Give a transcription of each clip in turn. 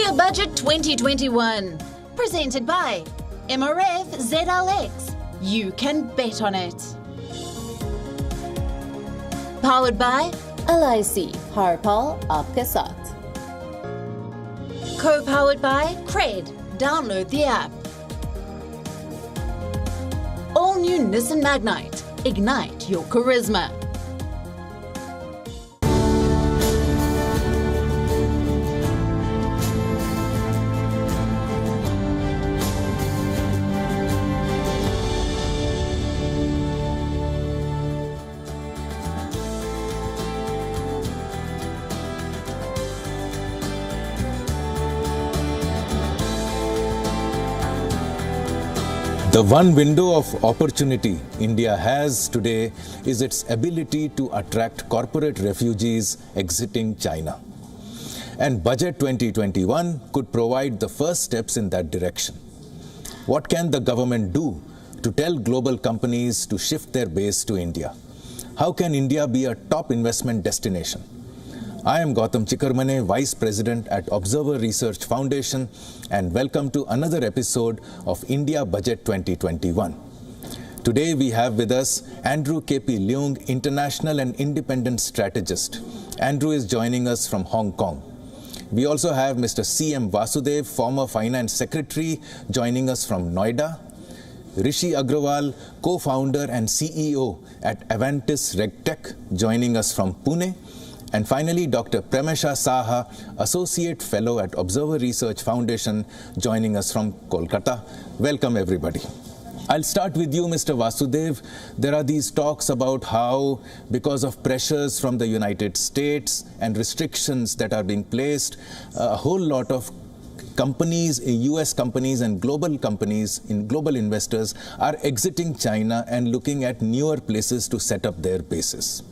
India Budget 2021. Presented by MRF ZLX. You can bet on it. Powered by LIC, हर पल आपके साथ. Co-powered by Cred. Download the app. All new Nissan Magnite. Ignite your charisma. The one window of opportunity India has today is its ability to attract corporate refugees exiting China. And Budget 2021 could provide the first steps in that direction. What can the government do to tell global companies to shift their base to India? How can India be a top investment destination? I am Gautam Chikermane, Vice President at Observer Research Foundation, and welcome to another episode of India Budget 2021. Today we have with us Andrew K.P. Leung, International and Independent Strategist. Andrew is joining us from Hong Kong. We also have Mr. C.M. Vasudev, former Finance Secretary, joining us from Noida. Rishi Agrawal, co-founder and CEO at Avantis RegTech, joining us from Pune. And finally, Dr. Premesha Saha, Associate Fellow at Observer Research Foundation, joining us from Kolkata. Welcome, everybody. I'll start with you, Mr. Vasudev. There are these talks about how, because of pressures from the United States and restrictions that are being placed, a whole lot of companies, US companies and global companies, global investors are exiting China and looking at newer places to set up their bases.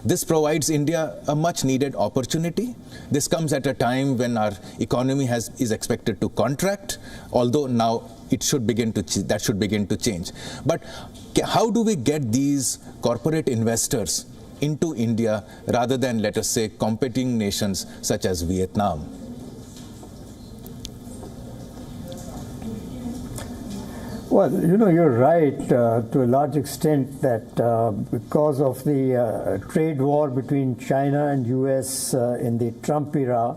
This provides India a much-needed opportunity. This comes at a time when our economy is expected to contract, although now it should begin to change. But how do we get these corporate investors into India rather than, let us say, competing nations such as Vietnam? Well, you're right to a large extent that because of the trade war between China and US in the Trump era,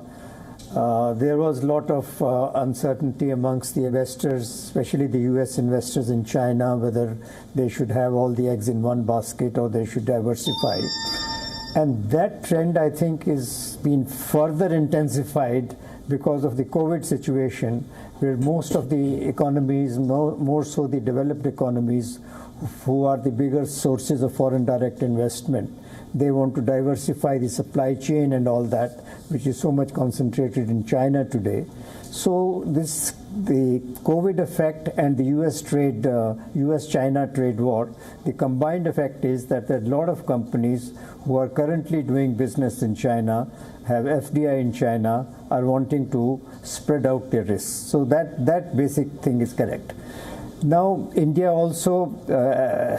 there was a lot of uncertainty amongst the investors, especially the US investors in China, whether they should have all the eggs in one basket or they should diversify. And that trend, I think, is being further intensified because of the COVID situation, where most of the economies, more so the developed economies, who are the bigger sources of foreign direct investment, they want to diversify the supply chain and all that, which is so much concentrated in China today. So the COVID effect and the US-China trade war, the combined effect is that there are a lot of companies who are currently doing business in China, have FDI in China, are wanting to spread out their risks. So that basic thing is correct. Now, India also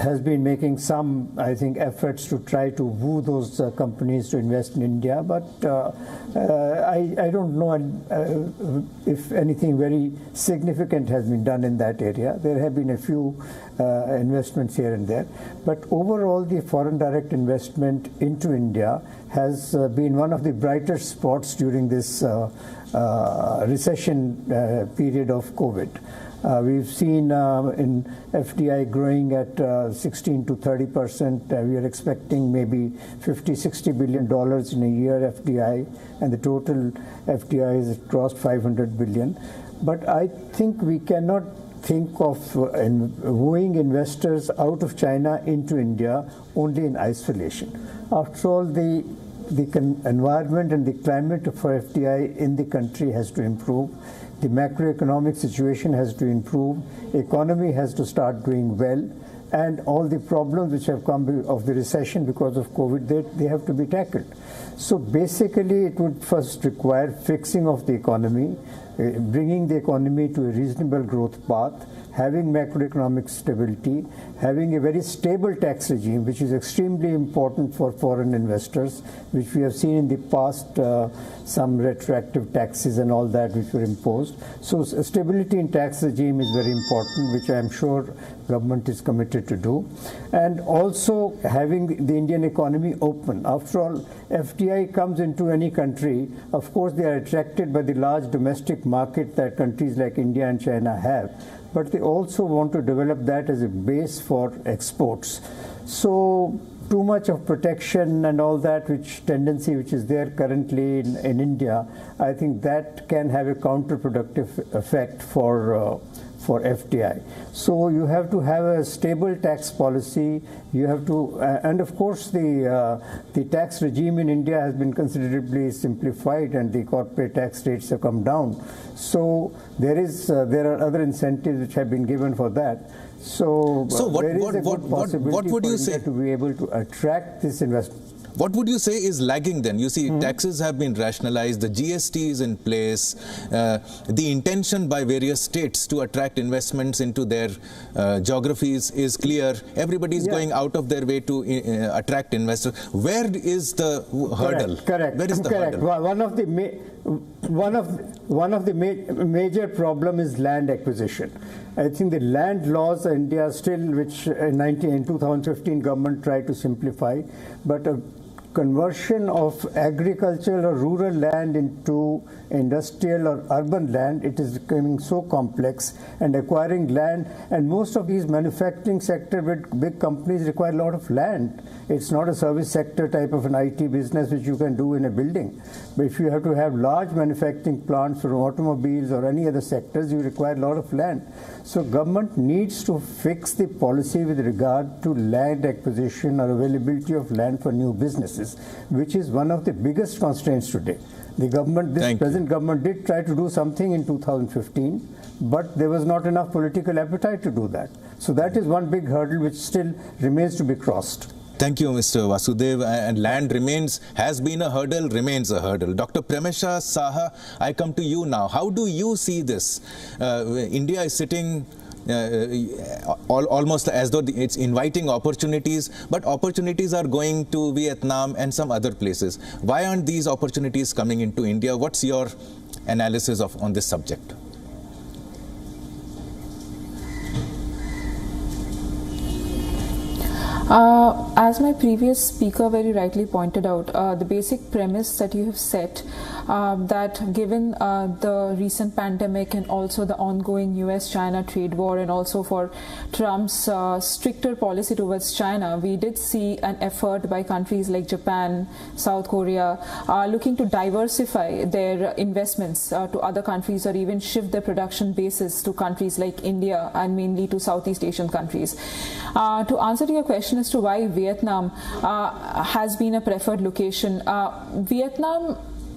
has been making some, I think, efforts to try to woo those companies to invest in India, but I don't know if anything very significant has been done in that area. There have been a few investments here and there, but overall the foreign direct investment into India has been one of the brighter spots during this recession period of COVID. We've seen in FDI growing at 16 to 30%. We are expecting maybe $50–60 billion in a year FDI, and the total FDI has crossed 500 billion. But I think we cannot think of wooing investors out of China into India only in isolation. After all, the environment and the climate for FDI in the country has to improve. The macroeconomic situation has to improve. Economy has to start doing well, and all the problems which have come of the recession because of COVID, they have to be tackled. So basically, it would first require fixing of the economy, bringing the economy to a reasonable growth path, having macroeconomic stability, having a very stable tax regime, which is extremely important for foreign investors, which we have seen in the past, some retroactive taxes and all that which were imposed. So stability in tax regime is very important, which I am sure government is committed to do. And also having the Indian economy open. After all, FDI comes into any country, of course they are attracted by the large domestic market that countries like India and China have, but they also want to develop that as a base for exports. So too much of protection and all that tendency which is there currently in India, I think that can have a counterproductive effect for FDI. So you have to have a stable tax policy. You have to, and of course the tax regime in India has been considerably simplified, and the corporate tax rates have come down. So there are other incentives which have been given for that. So there is a good possibility for India to be able to attract this investment. What would you say is lagging then? You see, taxes have been rationalized, the GST is in place, the intention by various states to attract investments into their geographies is clear. Everybody is going out of their way to attract investors. Where is the hurdle? Correct. Where is the hurdle? One of the major problem is land acquisition. I think the land laws in India still, which in 2015 government tried to simplify, but conversion of agricultural or rural land into industrial or urban land, it is becoming so complex, and acquiring land, and most of these manufacturing sector with big companies require a lot of land. It's not a service sector type of an IT business which you can do in a building. But if you have to have large manufacturing plants for automobiles or any other sectors, you require a lot of land. So government needs to fix the policy with regard to land acquisition or availability of land for new businesses, which is one of the biggest constraints today. The government, this present government did try to do something in 2015, but there was not enough political appetite to do that. So that is one big hurdle which still remains to be crossed. Thank you, Mr. Vasudev. And land has been a hurdle, remains a hurdle. Dr. Pramesha Saha, I come to you now. How do you see this? India is sitting almost as though it's inviting opportunities, but opportunities are going to Vietnam and some other places. Why aren't these opportunities coming into India? What's your analysis on this subject? As my previous speaker very rightly pointed out, the basic premise that you have set, that given the recent pandemic and also the ongoing US-China trade war, and also for Trump's stricter policy towards China, we did see an effort by countries like Japan, South Korea, looking to diversify their investments to other countries, or even shift their production bases to countries like India and mainly to Southeast Asian countries. To answer to your question as to why Vietnam has been a preferred location, Vietnam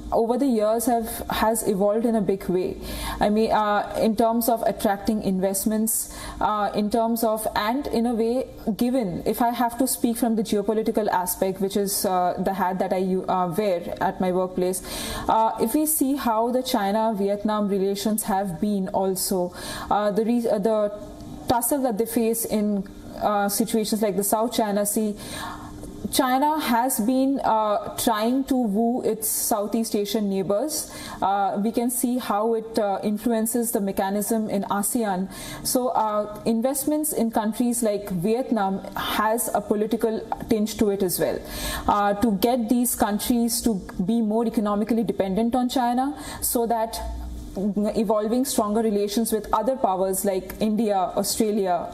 over the years has evolved in a big way. I mean, in terms of attracting investments, in terms of, and in a way, given, if I have to speak from the geopolitical aspect, which is the hat that I wear at my workplace, if we see how the China-Vietnam relations have been also, the tussle that they face in situations like the South China Sea, China has been trying to woo its Southeast Asian neighbors. We can see how it influences the mechanism in ASEAN. So investments in countries like Vietnam has a political tinge to it as well. To get these countries to be more economically dependent on China, so that evolving stronger relations with other powers like India, Australia,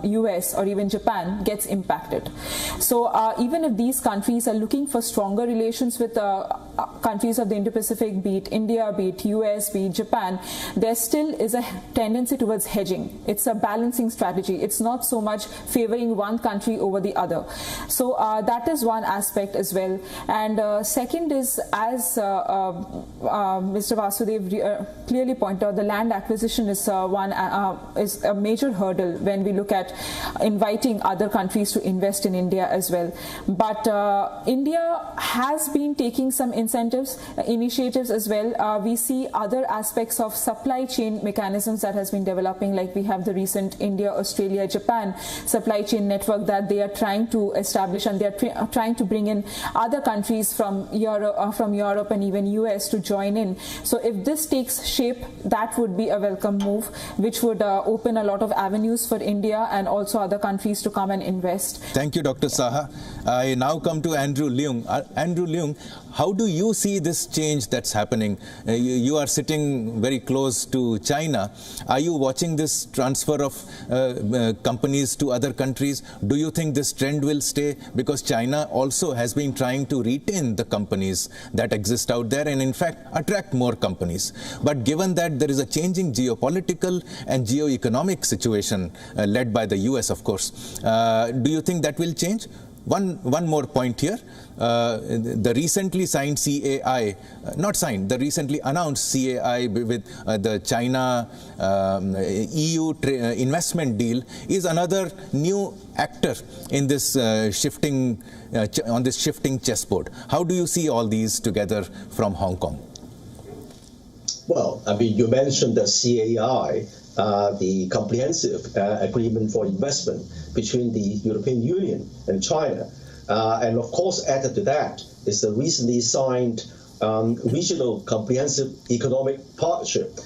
US, or even Japan gets impacted. So even if these countries are looking for stronger relations with countries of the Indo-Pacific, be it India, be it US, be it Japan, there still is a tendency towards hedging. It's a balancing strategy. It's not so much favoring one country over the other. So that is one aspect as well. And second is, as Mr. Vasudev clearly pointed out, the land acquisition is is a major hurdle when we look at inviting other countries to invest in India as well. But India has been taking some initiatives as well. We see other aspects of supply chain mechanisms that has been developing, like we have the recent India, Australia, Japan supply chain network that they are trying to establish, and they are trying to bring in other countries from Europe and even US to join in. So if this takes shape, that would be a welcome move, which would open a lot of avenues for India and also other countries to come and invest. Thank you, Dr. Saha. I now come to Andrew Leung. Andrew Leung, how do you see this change that's happening? You are sitting very close to China. Are you watching this transfer of companies to other countries? Do you think this trend will stay? Because China also has been trying to retain the companies that exist out there and in fact attract more companies. But given that there is a changing geopolitical and geoeconomic situation led by the US, of course, do you think that will change? One more point here. The recently signed CAI, the recently announced CAI with the China EU investment deal is another new actor in this shifting chessboard. How do you see all these together from Hong Kong? Well, I mean, you mentioned the CAI, the Comprehensive Agreement for Investment between the European Union and China. And of course, added to that is the recently signed Regional Comprehensive Economic Partnership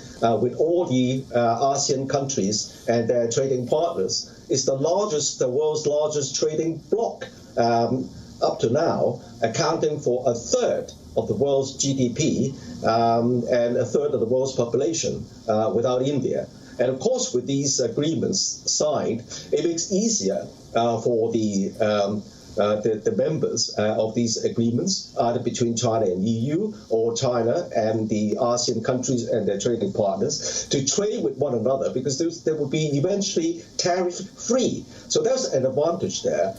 with all the ASEAN countries and their trading partners. It's the world's largest trading bloc up to now, accounting for a third of the world's GDP and a third of the world's population without India. And of course, with these agreements signed, it makes easier for the members of these agreements, either between China and EU or China and the ASEAN countries and their trading partners, to trade with one another, because there will be eventually tariff-free. So there's an advantage there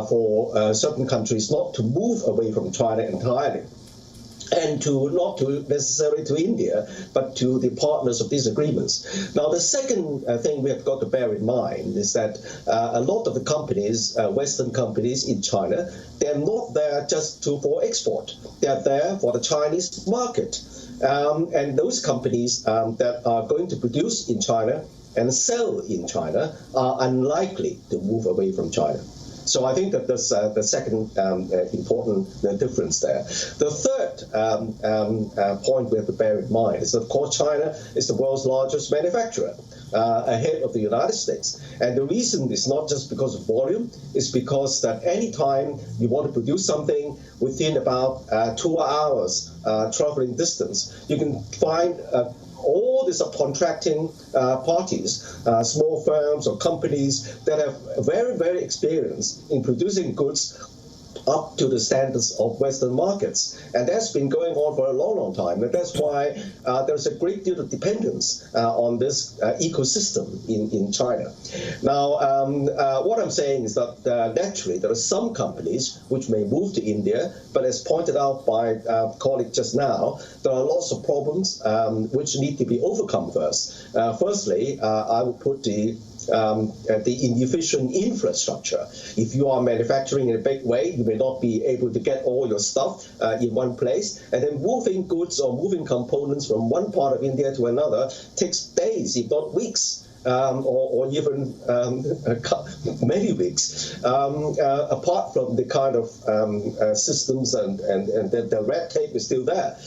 for certain countries not to move away from China entirely, and not necessarily to India, but to the partners of these agreements. Now, the second thing we have got to bear in mind is that a lot of the companies, Western companies in China, they're not there just for export. They're there for the Chinese market. And those companies that are going to produce in China and sell in China are unlikely to move away from China. So I think that that's the second important difference there. The third point we have to bear in mind is, of course, China is the world's largest manufacturer, ahead of the United States. And the reason is not just because of volume, it's because that any time you want to produce something within about 2 hours traveling distance, you can find all these contracting parties, small firms or companies that have very, very experienced in producing goods up to the standards of Western markets. And that's been going on for a long, long time. And that's why there's a great deal of dependence on this ecosystem in China. Now, what I'm saying is that naturally there are some companies which may move to India, but as pointed out by a colleague just now, there are lots of problems which need to be overcome first. Firstly, I would put the inefficient infrastructure. If you are manufacturing in a big way, you may not be able to get all your stuff in one place, and then moving goods or moving components from one part of India to another takes days, if not weeks. Or even many weeks, apart from the kind of systems and the red tape is still there.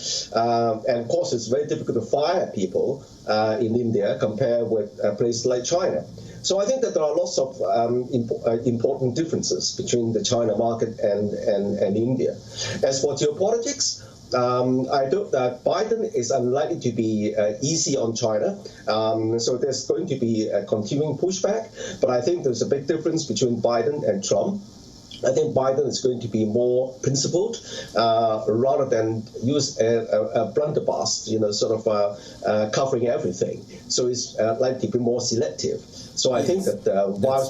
And of course, it's very difficult to fire people in India compared with a place like China. So I think that there are lots of important differences between the China market and India. As for geopolitics, I think that Biden is unlikely to be easy on China. So there's going to be a continuing pushback. But I think there's a big difference between Biden and Trump. I think Biden is going to be more principled rather than use a blunderbuss, sort of covering everything. So it's likely to be more selective. So I think that while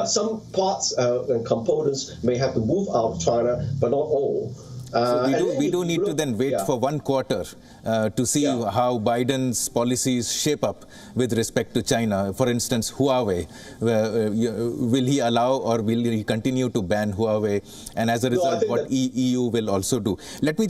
some parts and components may have to move out of China, but not all. So we do need to then wait for 1 quarter to see how Biden's policies shape up with respect to China. For instance, Huawei, will he allow or will he continue to ban Huawei? And as a result, what EU will also do.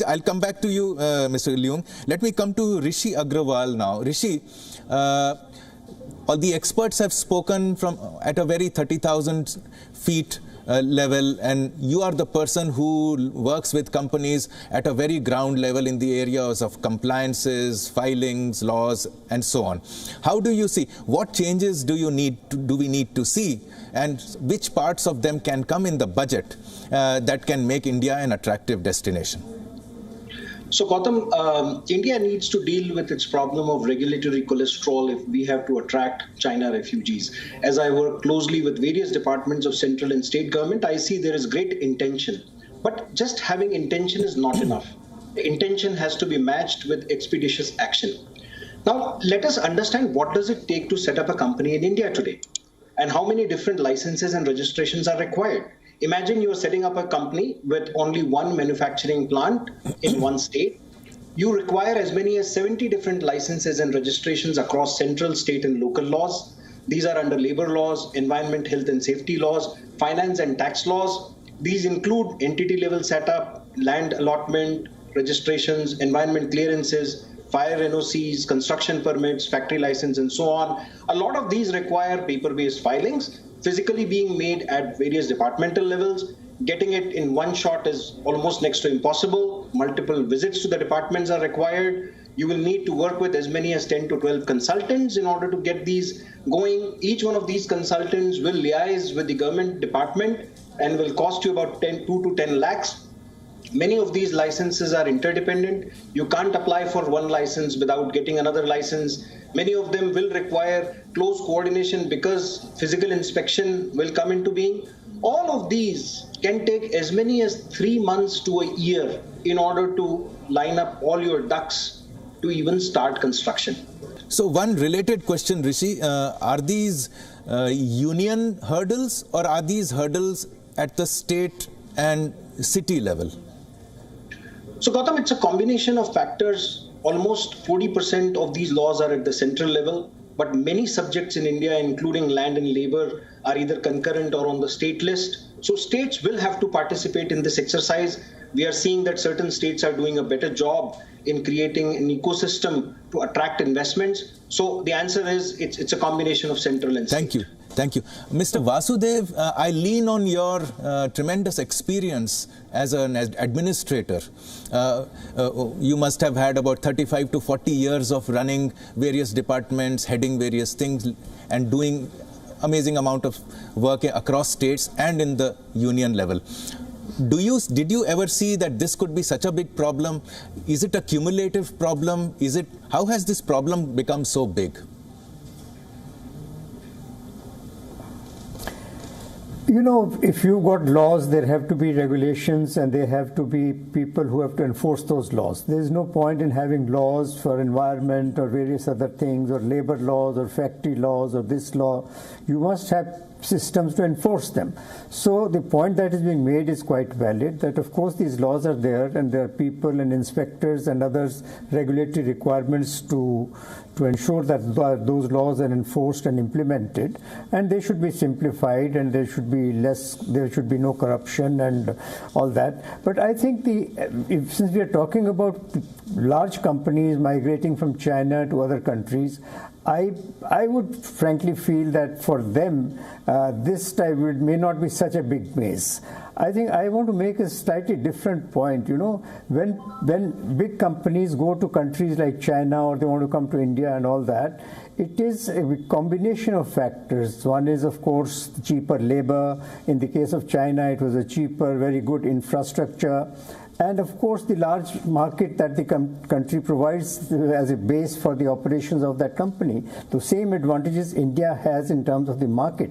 I'll come back to you, Mr. Leung. Let me come to Rishi Agrawal now. Rishi, all the experts have spoken from at a very 30,000 feet level, and you are the person who works with companies at a very ground level in the areas of compliances, filings, laws, and so on. How do you see, what changes do we need to see, and which parts of them can come in the budget that can make India an attractive destination? So, Gautam, India needs to deal with its problem of regulatory cholesterol if we have to attract China refugees. As I work closely with various departments of central and state government, I see there is great intention. But just having intention is not enough. The intention has to be matched with expeditious action. Now, let us understand what does it take to set up a company in India today, and how many different licenses and registrations are required. Imagine you are setting up a company with only one manufacturing plant in one state. You require as many as 70 different licenses and registrations across central, state, and local laws. These are under labor laws, environment, health, and safety laws, finance and tax laws. These include entity level setup, land allotment, registrations, environment clearances, fire NOCs, construction permits, factory license, and so on. A lot of these require paper-based filings, physically being made at various departmental levels. Getting it in one shot is almost next to impossible. Multiple visits to the departments are required. You will need to work with as many as 10 to 12 consultants in order to get these going. Each one of these consultants will liaise with the government department and will cost you about 2 to 10 lakhs. Many of these licenses are interdependent. You can't apply for one license without getting another license. Many of them will require close coordination because physical inspection will come into being. All of these can take as many as 3 months to a year in order to line up all your ducks to even start construction. So one related question, Rishi, are these union hurdles or are these hurdles at the state and city level? So, Gautam, it's a combination of factors. Almost 40% of these laws are at the central level, but many subjects in India, including land and labor, are either concurrent or on the state list. So states will have to participate in this exercise. We are seeing that certain states are doing a better job in creating an ecosystem to attract investments. So the answer is it's a combination of central and state. Thank you. Mr. Vasudev, I lean on your tremendous experience as an administrator. You must have had about 35 to 40 years of running various departments, heading various things, and doing amazing amount of work across states and in the union level. Did you ever see that this could be such a big problem? Is it a cumulative problem? How has this problem become so big? You know, if you've got laws, there have to be regulations and there have to be people who have to enforce those laws. There's no point in having laws for environment or various other things, or labor laws or factory laws or this law. You must have systems to enforce them. So the point that is being made is quite valid, that of course these laws are there and there are people and inspectors and others regulatory requirements to ensure that those laws are enforced and implemented, and they should be simplified and there should be no corruption and all that. But I think since we are talking about large companies migrating from China to other countries, I would frankly feel that for them, this time may not be such a big maze. I think I want to make a slightly different point. You know, when big companies go to countries like China or they want to come to India and all that, it is a combination of factors. One is, of course, cheaper labor. In the case of China, it was a cheaper, very good infrastructure. And of course, the large market that the country provides as a base for the operations of that company, the same advantages India has in terms of the market.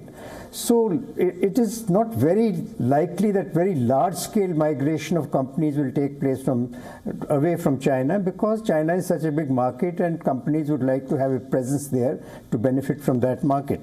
So it is not very likely that very large-scale migration of companies will take place away from China, because China is such a big market and companies would like to have a presence there to benefit from that market.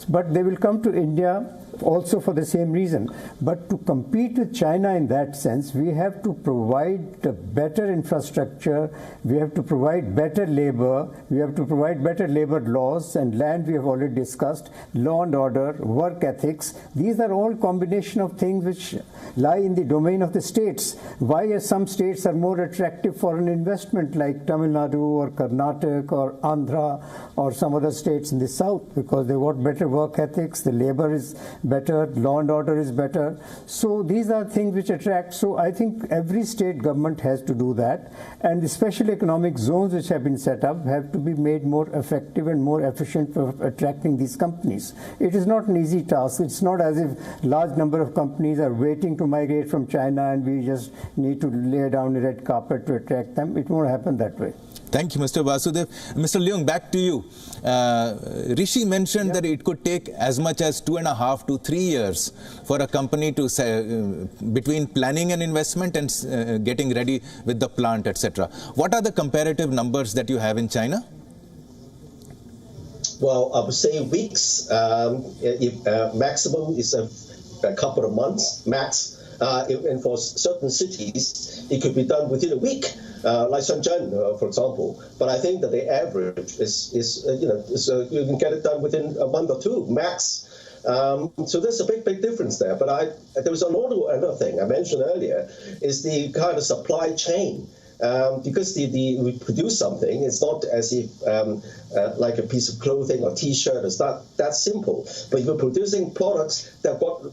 But they will come to India also for the same reason. But to compete with China in that sense, we have to provide better infrastructure, we have to provide better labor, we have to provide better labor laws, and land we have already discussed, law and order, work ethics. These are all combination of things which lie in the domain of the states. Why some states are more attractive for an investment, like Tamil Nadu or Karnataka or Andhra or some other states in the south? Because they want better work ethics, the labor is better, law and order is better. So these are things which attract. So I think every state government has to do that, and the special economic zones which have been set up have to be made more effective and more efficient for attracting these companies. It is not an easy task. It's not as if large number of companies are waiting to migrate from China and we just need to lay down a red carpet to attract them. It won't happen that way. Thank you, Mr. Vasudev. Mr. Leung, back to you. Rishi mentioned that it could take as much as 2.5 to 3 years for a company to between planning an investment and getting ready with the plant, etc. What are the comparative numbers that you have in China? Well, I would say weeks. If maximum is a couple of months max. And for certain cities, it could be done within a week, like Shenzhen, for example. But I think that the average is you can get it done within a month or two max. So there's a big difference there. But there was another thing I mentioned earlier is the kind of supply chain. Because we produce something, it's not as if like a piece of clothing or T-shirt. It's not that simple. But you're producing products that have got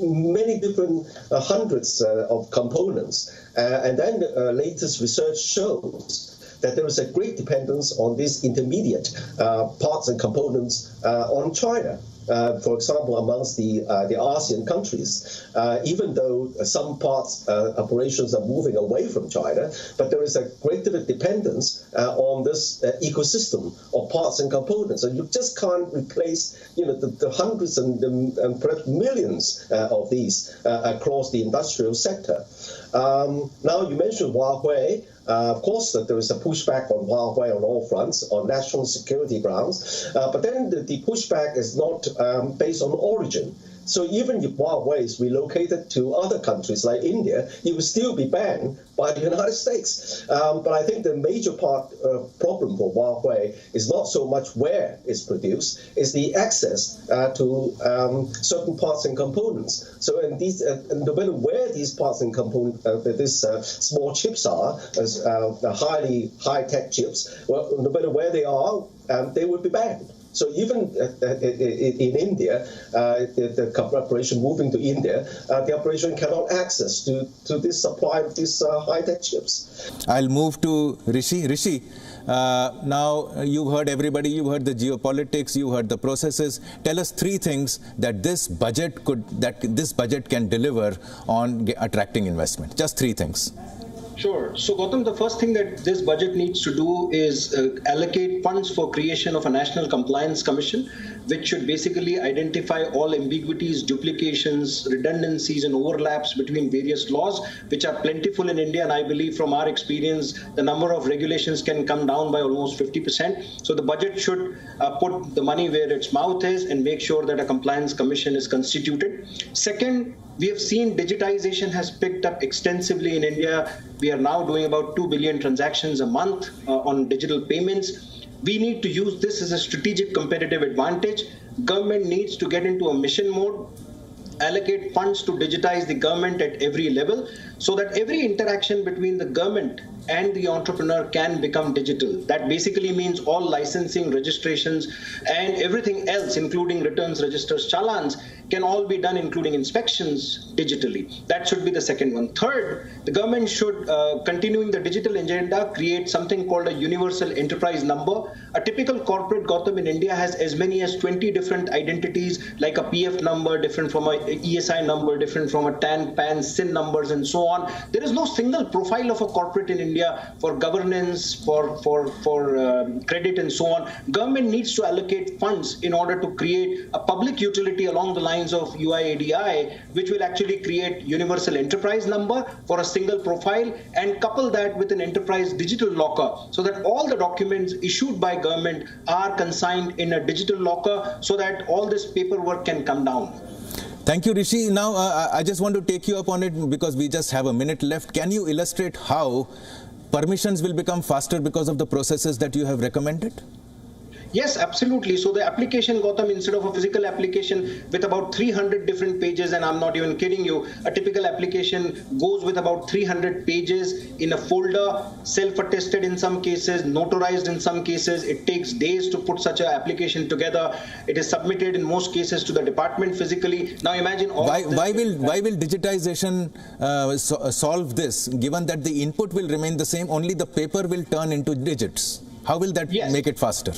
many different hundreds of components. And then the latest research shows that there is a great dependence on these intermediate parts and components on China. For example, amongst the ASEAN countries, even though some parts operations are moving away from China, but there is a greater dependence on this ecosystem of parts and components. And you just can't replace, the hundreds and perhaps millions of these across the industrial sector. Now, you mentioned Huawei. Of course, there is a pushback on Huawei on all fronts, on national security grounds. But then the pushback is not based on origin. So even if Huawei is relocated to other countries like India, it will still be banned by the United States. But I think the major problem for Huawei is not so much where it's produced, it's the access to certain parts and components. So no matter where these parts and components, these small chips are, highly high-tech chips, well, no matter where they are, they would be banned. So even in India, the operation moving to India, the operation cannot access to this supply of these high-tech chips. I'll move to Rishi. Rishi, now you've heard everybody, you've heard the geopolitics, you've heard the processes. Tell us 3 things that this budget can deliver on attracting investment. Just 3 things. Sure. So, Gautam, the first thing that this budget needs to do is allocate funds for creation of a National Compliance Commission, which should basically identify all ambiguities, duplications, redundancies, and overlaps between various laws, which are plentiful in India. And I believe from our experience, the number of regulations can come down by almost 50%. So the budget should put the money where its mouth is and make sure that a compliance commission is constituted. Second, we have seen digitization has picked up extensively in India. We are now doing about 2 billion transactions a month on digital payments. We need to use this as a strategic competitive advantage. Government needs to get into a mission mode, allocate funds to digitize the government at every level so that every interaction between the government and the entrepreneur can become digital. That basically means all licensing, registrations, and everything else, including returns, registers, challans, can all be done, including inspections, digitally. That should be the second one. Third, the government should, continuing the digital agenda, create something called a universal enterprise number. A typical corporate, Gautam, in India has as many as 20 different identities, like a PF number, different from a ESI number, different from a TAN, PAN, SIN numbers, and so on. There is no single profile of a corporate in India for governance, for credit, and so on. Government needs to allocate funds in order to create a public utility along the lines of UIADI, which will actually create universal enterprise number for a single profile and couple that with an enterprise digital locker so that all the documents issued by government are consigned in a digital locker so that all this paperwork can come down. Thank you, Rishi. Now, I just want to take you up on it because we just have a minute left. Can you illustrate how permissions will become faster because of the processes that you have recommended? Yes, absolutely. So the application, Gautam, instead of a physical application with about 300 different pages, and I'm not even kidding you, a typical application goes with about 300 pages in a folder, self-attested in some cases, notarized in some cases. It takes days to put such an application together. It is submitted in most cases to the department physically. Now imagine all why will digitization solve this, given that the input will remain the same, only the paper will turn into digits? How will that make it faster?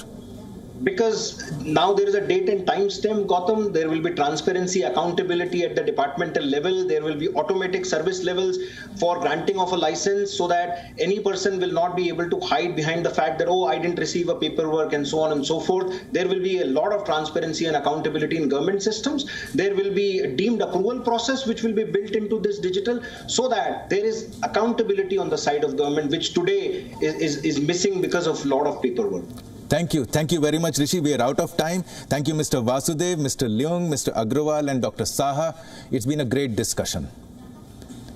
Because now there is a date and time stamp, Gautam. There will be transparency, accountability at the departmental level. There will be automatic service levels for granting of a license, so that any person will not be able to hide behind the fact that, oh, I didn't receive a paperwork and so on and so forth. There will be a lot of transparency and accountability in government systems. There will be a deemed approval process which will be built into this digital, so that there is accountability on the side of government, which today is missing because of a lot of paperwork. Thank you. Thank you very much, Rishi. We are out of time. Thank you, Mr. Vasudev, Mr. Leung, Mr. Agrawal, and Dr. Saha. It's been a great discussion.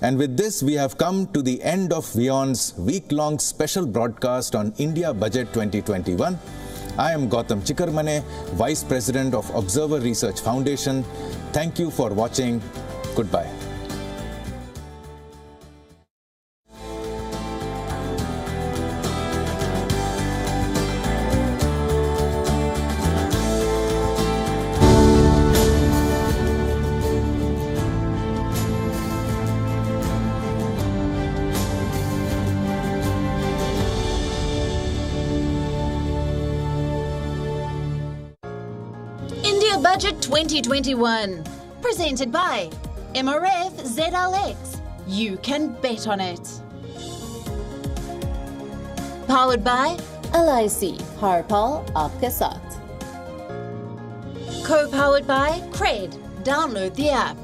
And with this, we have come to the end of WION's week-long special broadcast on India Budget 2021. I am Gautam Chikermane, Vice President of Observer Research Foundation. Thank you for watching. Goodbye. Budget 2021, presented by MRF ZLX. You can bet on it. Powered by LIC, Harpal Aapke Saath. Co-powered by Cred. Download the app.